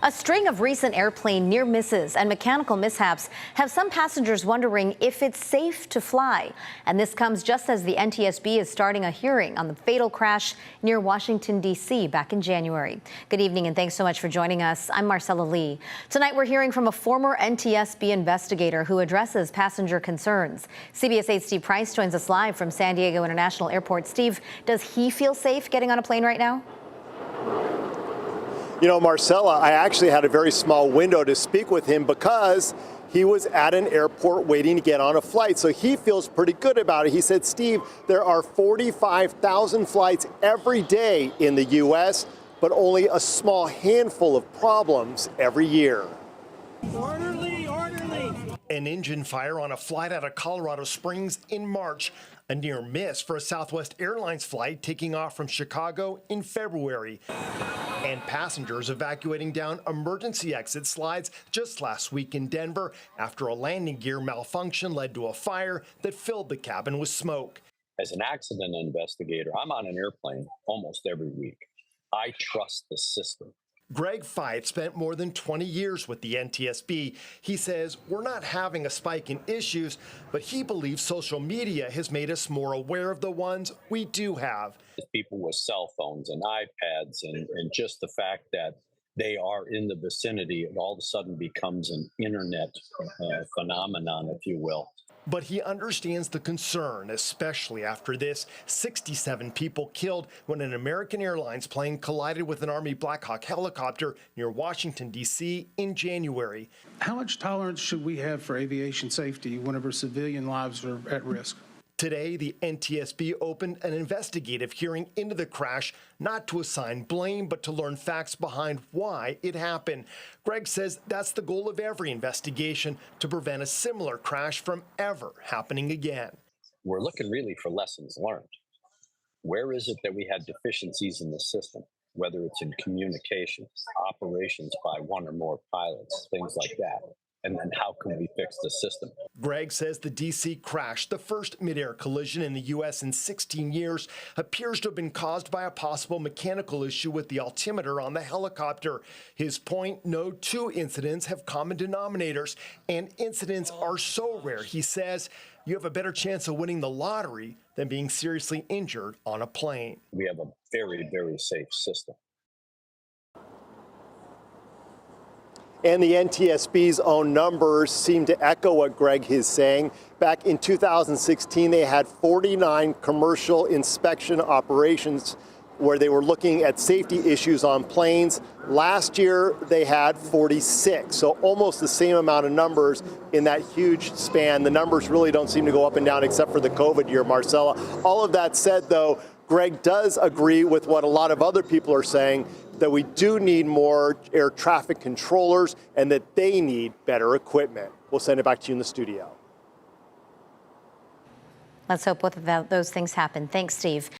A string of recent airplane near misses and mechanical mishaps have some passengers wondering if it's safe to fly. And this comes just as the NTSB is starting a hearing on the fatal crash near Washington, D.C. back in January. Good evening and thanks so much for joining us. I'm Marcella Lee. Tonight we're hearing from a former NTSB investigator who addresses passenger concerns. CBS 8's Steve Price joins us live from San Diego International Airport. Steve, does he feel safe getting on a plane right now? You know, Marcella, I actually had a very small window to speak with him because he was at an airport waiting to get on a flight. So he feels pretty good about it. He said, Steve, there are 45,000 flights every day in the U.S., but only a small handful of problems every year. Orderly, orderly. An engine fire on a flight out of Colorado Springs in March. A near miss for a Southwest Airlines flight taking off from Chicago in February. And passengers evacuating down emergency exit slides just last week in Denver after a landing gear malfunction led to a fire that filled the cabin with smoke. As an accident investigator, I'm on an airplane almost every week. I trust the system. Greg Fife spent more than 20 years with the NTSB. He says we're not having a spike in issues, but he believes social media has made us more aware of the ones we do have. People with cell phones and iPads and just the fact that they are in the vicinity, it all of a sudden becomes an internet phenomenon, if you will. But he understands the concern, especially after this 67 people killed when an American Airlines plane collided with an Army Black Hawk helicopter near Washington, D.C. in January. How much tolerance should we have for aviation safety whenever civilian lives are at risk? Today, the NTSB opened an investigative hearing into the crash, not to assign blame, but to learn facts behind why it happened. Greg says that's the goal of every investigation, to prevent a similar crash from ever happening again. We're looking really for lessons learned. Where is it that we had deficiencies in the system, whether it's in communication, operations by one or more pilots, things like that? And then how can we fix the system? Greg says the D.C. crash, the first mid-air collision in the U.S. in 16 years, appears to have been caused by a possible mechanical issue with the altimeter on the helicopter. His point, no two incidents have common denominators, and incidents are so rare, he says, you have a better chance of winning the lottery than being seriously injured on a plane. We have a very, very safe system. And the NTSB's own numbers seem to echo what Greg is saying. Back in 2016, they had 49 commercial inspection operations where they were looking at safety issues on planes. Last year, they had 46, so almost the same amount of numbers in that huge span. The numbers really don't seem to go up and down except for the COVID year, Marcella. All of that said, though, Greg does agree with what a lot of other people are saying, that we do need more air traffic controllers and that they need better equipment. We'll send it back to you in the studio. Let's hope both of those things happen. Thanks, Steve.